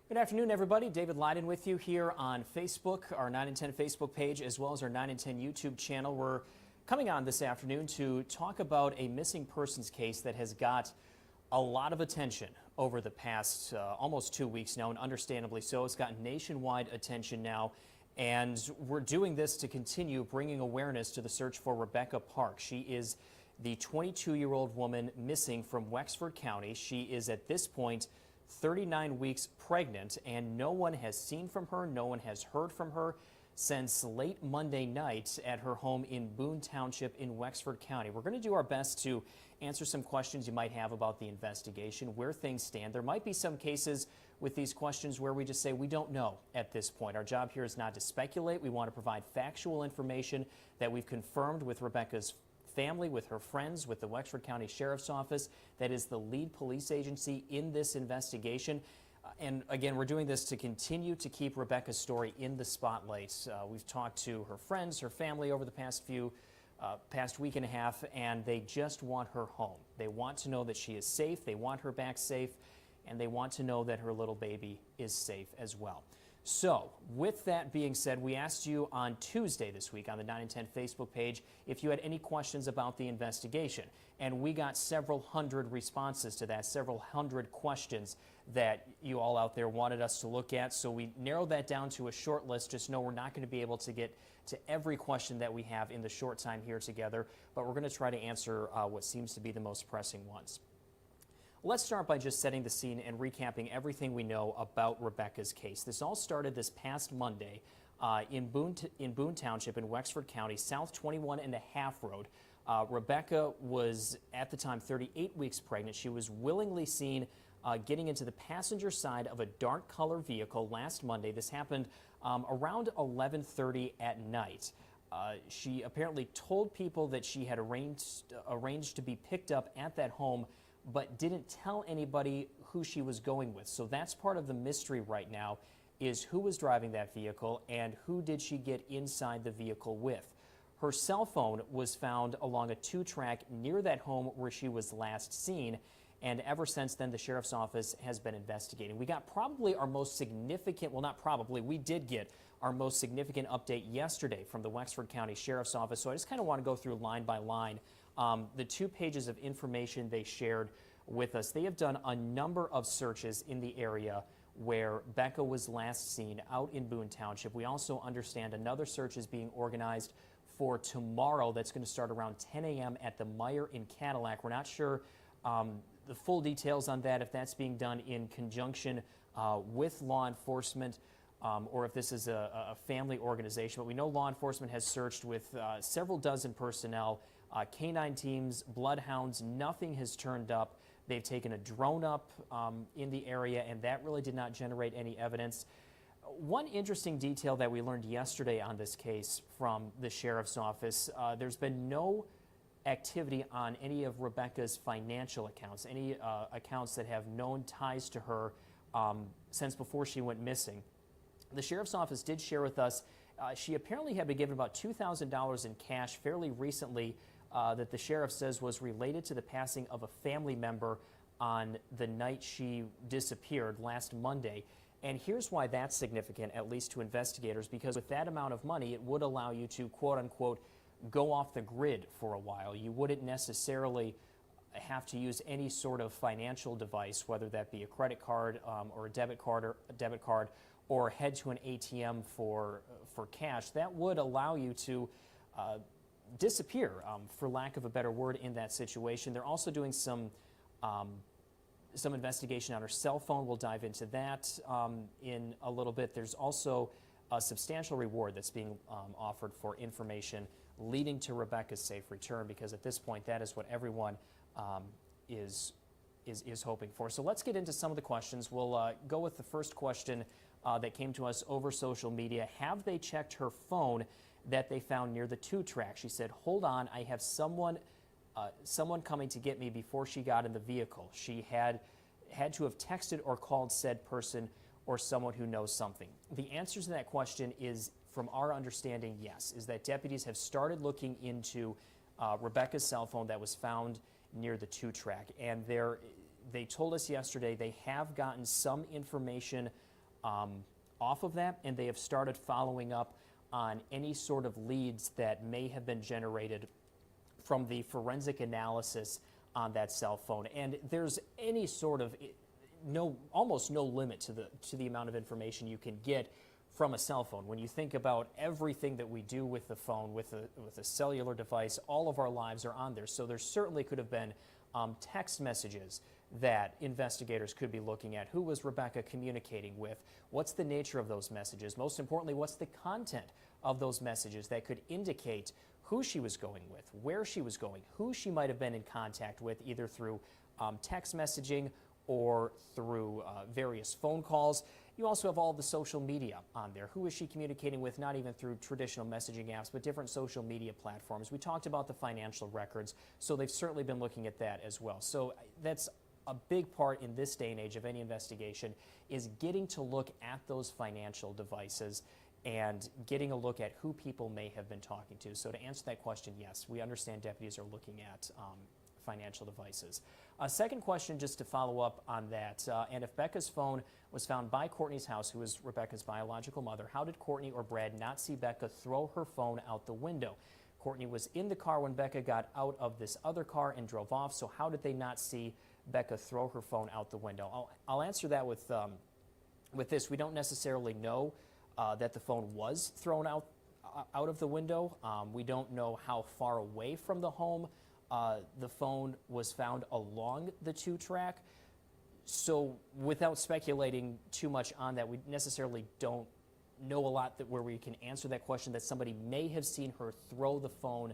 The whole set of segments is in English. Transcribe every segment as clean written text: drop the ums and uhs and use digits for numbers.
Good afternoon, everybody. David Lyden with you here on Facebook, our 9&10 Facebook page, as well as our 9&10 YouTube channel. We're coming on this afternoon to talk about a missing persons case that has got a lot of attention over the past almost 2 weeks now, and understandably so. It's gotten nationwide attention now, and we're doing this to continue bringing awareness to the search for Rebecca Park. She is the 22-year-old woman missing from Wexford County. She is at this point 39 weeks pregnant, and no one has seen from her, no one has heard from her since late Monday night at her home in Boone Township in Wexford County. We're going to do our best to answer some questions you might have about the investigation, where things stand. There might be some cases with these questions where we just say we don't know at this point. Our job here is not to speculate. We want to provide factual information that we've confirmed with Rebecca's family, with her friends, with the Wexford County Sheriff's Office, that is the lead police agency in this investigation. And again, we're doing this to continue to keep Rebecca's story in the spotlight. We've talked to her friends, her family over the past week and a half, and they just want her home. They want to know that she is safe, they want her back safe, and they want to know that her little baby is safe as well. So, with that being said, we asked you on Tuesday this week on the 9&10 Facebook page if you had any questions about the investigation. And we got several hundred responses to that, several hundred questions that you all out there wanted us to look at. So we narrowed that down to a short list. Just know we're not going to be able to get to every question that we have in the short time here together, but we're going to try to answer what seems to be the most pressing ones. Let's start by just setting the scene and recapping everything we know about Rebecca's case. This all started this past Monday in Boone Township in Wexford County, South 21 and a half Road. Rebecca was at the time 38 weeks pregnant. She was willingly seen getting into the passenger side of a dark color vehicle last Monday. This happened around 11:30 at night. She apparently told people that she had arranged to be picked up at that home, but didn't tell anybody who she was going with. So that's part of the mystery right now, is who was driving that vehicle and who did she get inside the vehicle with. Her cell phone was found along a 2-track near that home where she was last seen, and ever since then the Sheriff's Office has been investigating. We got probably our most significant, well, not probably, we did get our most significant update yesterday from the Wexford County Sheriff's Office, so I just kind of want to go through line by line the 2 pages of information they shared with us. They have done a number of searches in the area where Becca was last seen out in Boone Township. We also understand another search is being organized for tomorrow that's going to start around 10 a.m. at the Meyer in Cadillac. We're not sure the full details on that, if that's being done in conjunction with law enforcement or if this is a family organization. But we know law enforcement has searched with several dozen personnel, canine teams, bloodhounds. Nothing has turned up. They've taken a drone up in the area, and that really did not generate any evidence. One interesting detail that we learned yesterday on this case from the Sheriff's Office, there's been no activity on any of Rebecca's financial accounts, any accounts that have known ties to her since before she went missing. The Sheriff's Office did share with us she apparently had been given about $2,000 in cash fairly recently that the sheriff says was related to the passing of a family member on the night she disappeared last Monday. And here's why that's significant, at least to investigators, because with that amount of money, it would allow you to, quote unquote, go off the grid for a while. You wouldn't necessarily have to use any sort of financial device, whether that be a credit card or a debit card, or head to an ATM for cash. That would allow you to disappear, for lack of a better word, in that situation. They're also doing some investigation on her cell phone. We'll dive into that in a little bit. There's also a substantial reward that's being offered for information leading to Rebecca's safe return, because at this point that is what everyone is hoping for. So let's get into some of the questions. We'll go with the first question that came to us over social media. Have they checked her phone that they found near the 2-track? She said, hold on, I have someone coming to get me before she got in the vehicle. She had to have texted or called said person or someone who knows something. The answer to that question is, from our understanding, yes, is that deputies have started looking into Rebecca's cell phone that was found near the 2-track. And they told us yesterday they have gotten some information off of that, and they have started following up on any sort of leads that may have been generated from the forensic analysis on that cell phone. And there's any sort of almost no limit to the amount of information you can get from a cell phone. When you think about everything that we do with the phone, with a cellular device, all of our lives are on there. So there certainly could have been text messages that investigators could be looking at. Who was Rebecca communicating with? What's the nature of those messages? Most importantly, what's the content of those messages that could indicate who she was going with, where she was going, who she might have been in contact with, either through text messaging or through various phone calls. You also have all the social media on there. Who is she communicating with, not even through traditional messaging apps, but different social media platforms. We talked about the financial records, so they've certainly been looking at that as well. So that's a big part in this day and age of any investigation, is getting to look at those financial devices and getting a look at who people may have been talking to. So to answer that question, yes, we understand deputies are looking at financial devices. A second question, just to follow up on that, and if Becca's phone was found by Courtney's house, who is Rebecca's biological mother, how did Courtney or Brad not see Becca throw her phone out the window? Courtney was in the car when Becca got out of this other car and drove off, so how did they not see Becca throw her phone out the window? I'll answer that with this. We don't necessarily know that the phone was thrown out of the window. We don't know how far away from the home the phone was found along the 2-track. So without speculating too much on that, we necessarily don't know a lot where we can answer that question, that somebody may have seen her throw the phone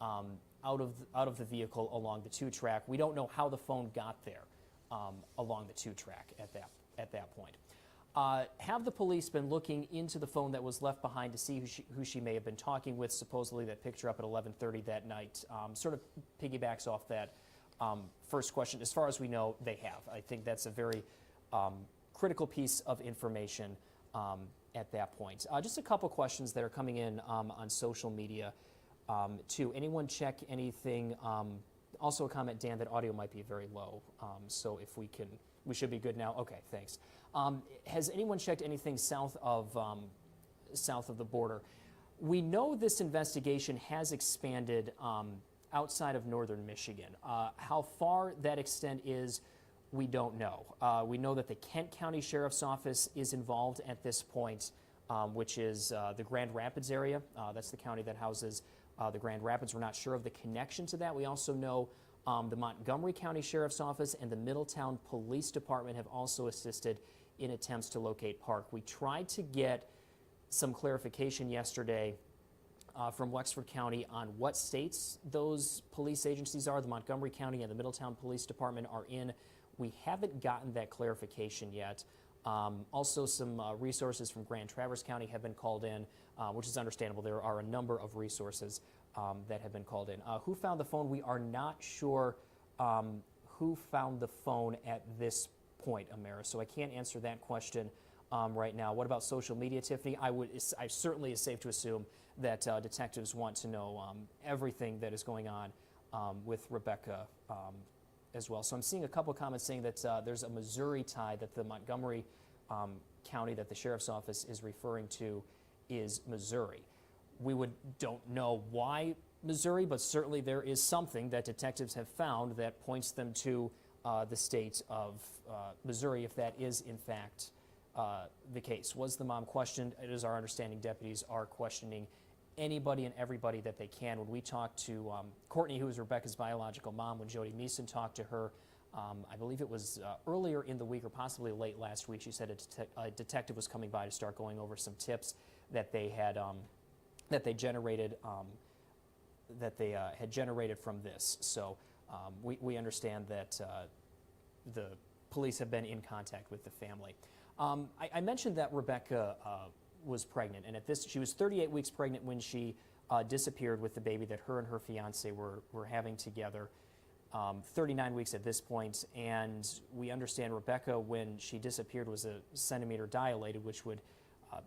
out of the vehicle along the 2-track. We don't know how the phone got there along the 2-track at that point. Have the police been looking into the phone that was left behind to see who she may have been talking with? Supposedly that picture up at 11:30 that night sort of piggybacks off that first question. As far as we know, they have. I think that's a very critical piece of information at that point. Just a couple questions that are coming in on social media too. Anyone check anything? Also a comment, Dan, that audio might be very low. So if we should be good now. Okay, thanks. Has anyone checked anything south of the border? We know this investigation has expanded outside of northern Michigan. How far that extent is, we don't know. We know that the Kent County Sheriff's Office is involved at this point, which is the Grand Rapids area. That's the county that houses the Grand Rapids. We're not sure of the connection to that. We also know the Montgomery County Sheriff's Office and the Middletown Police Department have also assisted in attempts to locate Park. We tried to get some clarification yesterday from Wexford County on what states those police agencies are. The Montgomery County and the Middletown Police Department are in. We haven't gotten that clarification yet. Also, some resources from Grand Traverse County have been called in, which is understandable. There are a number of resources that have been called in. Who found the phone? We are not sure who found the phone at this point, Amara, so I can't answer that question right now. What about social media, Tiffany? I certainly is safe to assume that detectives want to know everything that is going on with Rebecca as well. So I'm seeing a couple of comments saying that there's a Missouri tie, that the Montgomery County that the Sheriff's Office is referring to is Missouri. We don't know why Missouri, but certainly there is something that detectives have found that points them to the state of Missouri, if that is in fact the case. Was the mom questioned? It is our understanding deputies are questioning anybody and everybody that they can. When we talked to Courtney, who is Rebecca's biological mom, when Jody Meeson talked to her, I believe it was earlier in the week or possibly late last week, she said a detective was coming by to start going over some tips that they had that they generated had generated from this. So we understand that the police have been in contact with the family. I mentioned that Rebecca was pregnant, and she was 38 weeks pregnant when she disappeared with the baby that her and her fiance were having together. 39 weeks at this point, and we understand Rebecca, when she disappeared, was a centimeter dilated, which would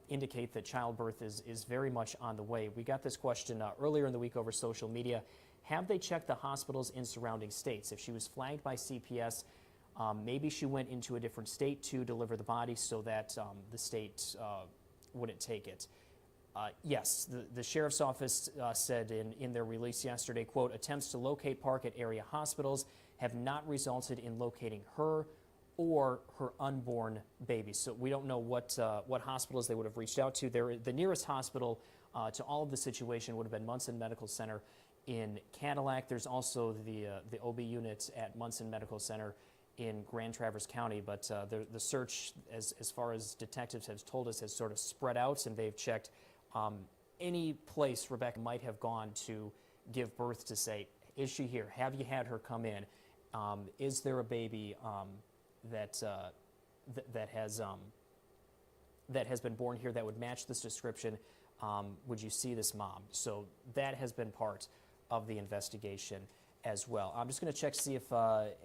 indicate that childbirth is very much on the way. We got this question earlier in the week over social media. Have they checked the hospitals in surrounding states? If she was flagged by CPS, Maybe she went into a different state to deliver the body so that the state wouldn't take it. Yes, the sheriff's office said in their release yesterday, quote, attempts to locate Park at area hospitals have not resulted in locating her or her unborn baby. So we don't know what hospitals they would have reached out to. The nearest hospital to all of the situation would have been Munson Medical Center in Cadillac. There's also the OB unit at Munson Medical Center in Grand Traverse County, but the search, as far as detectives have told us, has sort of spread out, and they've checked any place Rebecca might have gone to give birth to say, is she here? Have you had her come in? Is there a baby that has been born here that would match this description? Would you see this mom? So that has been part of the investigation as well. I'm just going to check to see if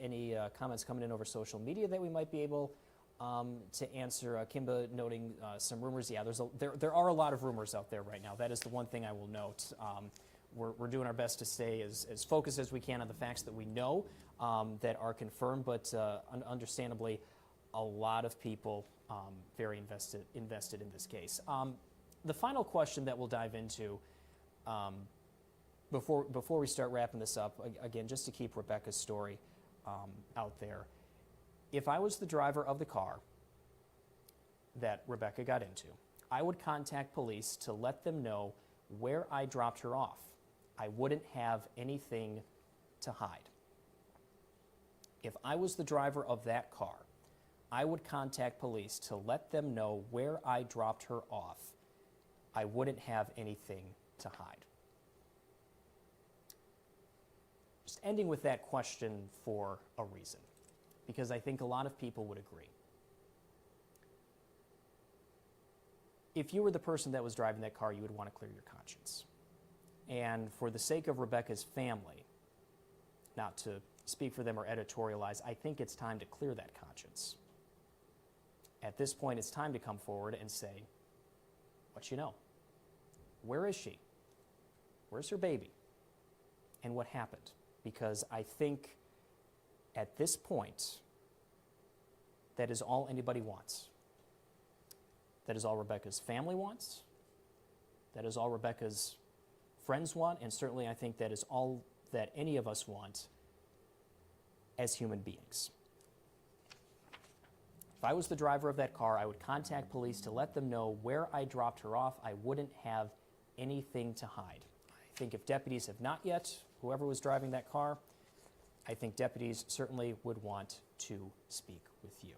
any comments coming in over social media that we might be able to answer. Kimba noting some rumors. Yeah, there are a lot of rumors out there right now. That is the one thing I will note. We're doing our best to stay as focused as we can on the facts that we know that are confirmed, but understandably, a lot of people very invested in this case. The final question that we'll dive into before we start wrapping this up, again, just to keep Rebecca's story out there. If I was the driver of the car that Rebecca got into, I would contact police to let them know where I dropped her off. I wouldn't have anything to hide. If I was the driver of that car, I would contact police to let them know where I dropped her off. I wouldn't have anything to hide. Just ending with that question for a reason, because I think a lot of people would agree. If you were the person that was driving that car, you would want to clear your conscience. And for the sake of Rebecca's family, not to speak for them or editorialize, I think it's time to clear that conscience. At this point, it's time to come forward and say, what you know. Where is she? Where's her baby? And what happened? Because I think at this point, that is all anybody wants. That is all Rebecca's family wants. That is all Rebecca's friends want, and certainly I think that is all that any of us want as human beings. If I was the driver of that car, I would contact police to let them know where I dropped her off. I wouldn't have anything to hide. I think if deputies have not yet, whoever was driving that car, I think deputies certainly would want to speak with you.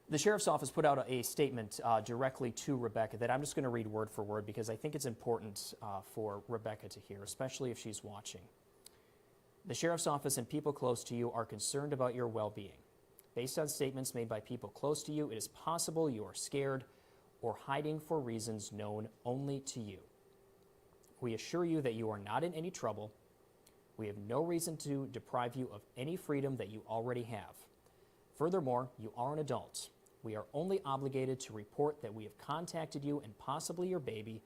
The sheriff's office put out a statement directly to Rebecca that I'm just going to read word for word because I think it's important for Rebecca to hear, especially if she's watching. The sheriff's office and people close to you are concerned about your well-being. Based on statements made by people close to you, it is possible you are scared or hiding for reasons known only to you. We assure you that you are not in any trouble. We have no reason to deprive you of any freedom that you already have. Furthermore, you are an adult. We are only obligated to report that we have contacted you and possibly your baby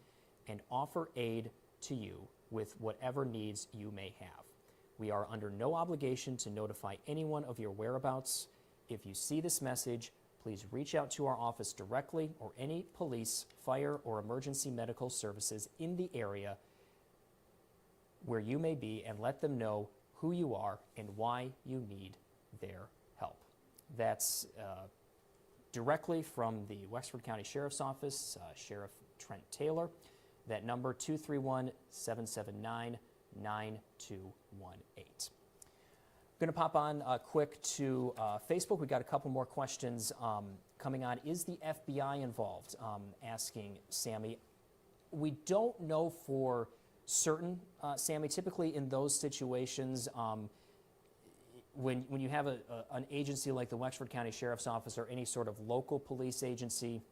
and offer aid to you with whatever needs you may have. We are under no obligation to notify anyone of your whereabouts. If you see this message, please reach out to our office directly or any police, fire, or emergency medical services in the area where you may be and let them know who you are and why you need their help. That's directly from the Wexford County Sheriff's Office, Sheriff Trent Taylor. That number, 231-779-9218. I'm going to pop on quick to Facebook. We've got a couple more questions coming on. Is the FBI involved? Asking Sammy. We don't know for certain, Sammy. Typically in those situations, when you have an agency like the Wexford County Sheriff's Office or any sort of local police agency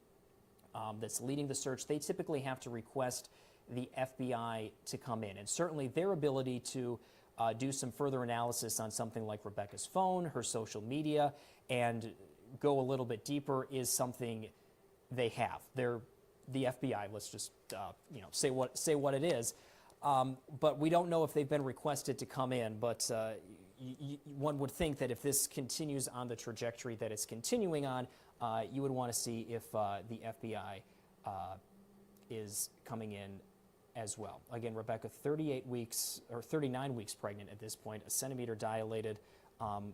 that's leading the search, they typically have to request the FBI to come in. And certainly their ability to do some further analysis on something like Rebecca's phone, her social media, and go a little bit deeper is something they have. They're the FBI. Let's just say what it is. But we don't know if they've been requested to come in. But one would think that if this continues on the trajectory that it's continuing on, you would want to see if the FBI is coming in as well. Again, Rebecca, 38 weeks or 39 weeks pregnant at this point, a centimeter dilated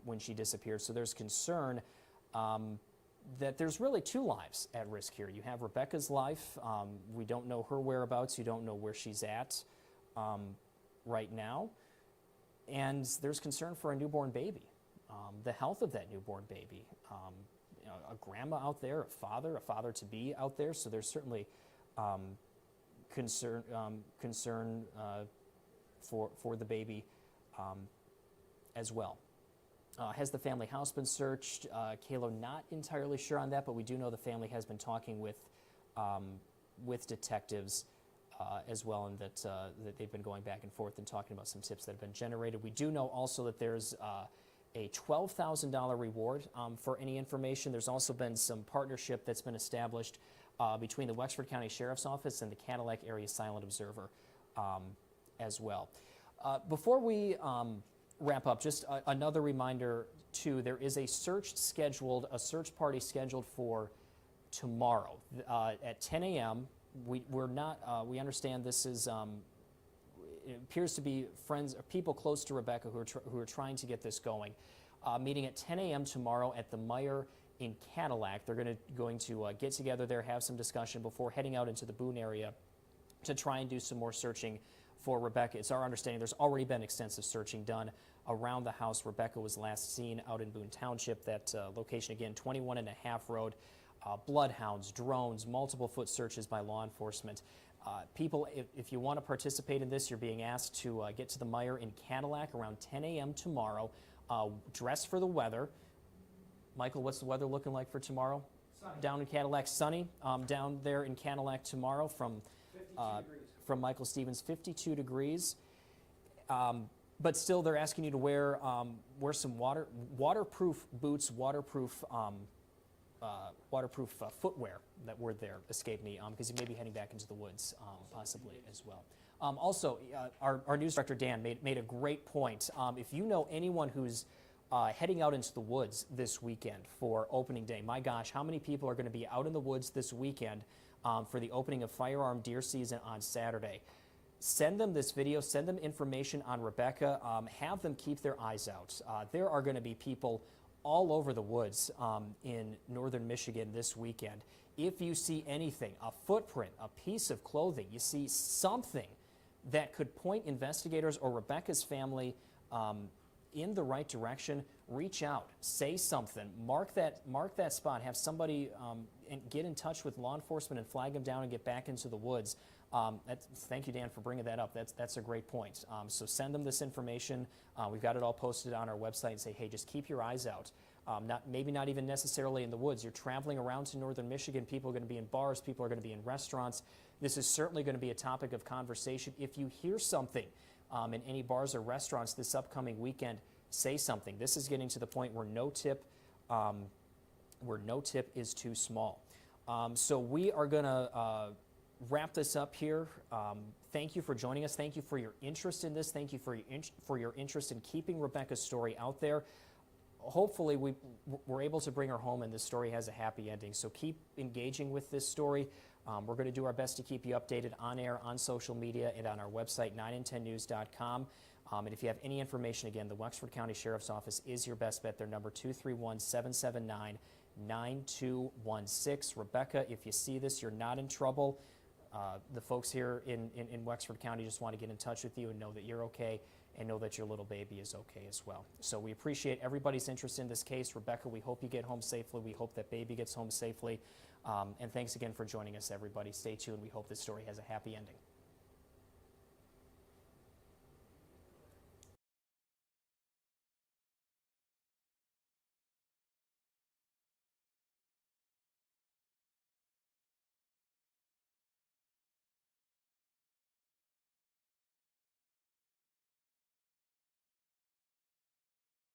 when she disappeared. So there's concern that there's really two lives at risk here. You have Rebecca's life. We don't know her whereabouts. You don't know where she's at right now. And there's concern for a newborn baby, the health of that newborn baby. You know, a grandma out there, a father-to-be out there. So there's certainly concern for the baby as well. Has the family house been searched? Kayla, not entirely sure on that, but we do know the family has been talking with detectives as well, and that they've been going back and forth and talking about some tips that have been generated. We do know also that there's a $12,000 reward for any information. There's also been some partnership that's been established between the Wexford County Sheriff's Office and the Cadillac Area Silent Observer as well. Before we wrap up, just another reminder too, there is a search party scheduled for tomorrow at 10 a.m. We understand this is, it appears to be friends or people close to Rebecca who are trying to get this going. Meeting at 10 a.m. tomorrow at the Meijer in Cadillac. They're going to get together there, have some discussion before heading out into the Boone area to try and do some more searching for Rebecca. It's our understanding there's already been extensive searching done around the house. Rebecca was last seen out in Boone Township. That location again, 21 1/2 road. Bloodhounds, drones, multiple foot searches by law enforcement. People, if you want to participate in this, you're being asked to get to the Meijer in Cadillac around 10 a.m. tomorrow. Dress for the weather. Michael, what's the weather looking like for tomorrow? Sunny. Down in Cadillac, sunny. Down there in Cadillac tomorrow from Michael Stevens, 52 degrees. But still, they're asking you to wear some waterproof boots, waterproof footwear. That word there escaped me because you may be heading back into the woods possibly as well. Also, our news director Dan made a great point. If you know anyone who's heading out into the woods this weekend for opening day, my gosh, how many people are going to be out in the woods this weekend for the opening of firearm deer season on Saturday? Send them this video, send them information on Rebecca, have them keep their eyes out. There are going to be people all over the woods in northern Michigan this weekend. If you see anything, a footprint, a piece of clothing, you see something that could point investigators or Rebecca's family in the right direction, reach out, say something, mark that spot, have somebody and get in touch with law enforcement and flag them down and get back into the woods. Thank you, Dan, for bringing that up. That's a great point. So send them this information. We've got it all posted on our website and say, hey, just keep your eyes out. Maybe not even necessarily in the woods. You're traveling around to northern Michigan. People are going to be in bars. People are going to be in restaurants. This is certainly going to be a topic of conversation. If you hear something in any bars or restaurants this upcoming weekend, say something. This is getting to the point where no tip is too small. So we are going to wrap this up here. Thank you for joining us. Thank you for your interest in this. Thank you for your interest in keeping Rebecca's story out there. Hopefully we're able to bring her home and this story has a happy ending. So keep engaging with this story. We're going to do our best to keep you updated on air, on social media, and on our website, 9and10news.com. And if you have any information, again, the Wexford County Sheriff's Office is your best bet. Their number 231-779-9216. Rebecca, if you see this, you're not in trouble. The folks here in Wexford County just want to get in touch with you and know that you're okay and know that your little baby is okay as well. So we appreciate everybody's interest in this case. Rebecca, we hope you get home safely. We hope that baby gets home safely. And thanks again for joining us, everybody. Stay tuned. We hope this story has a happy ending.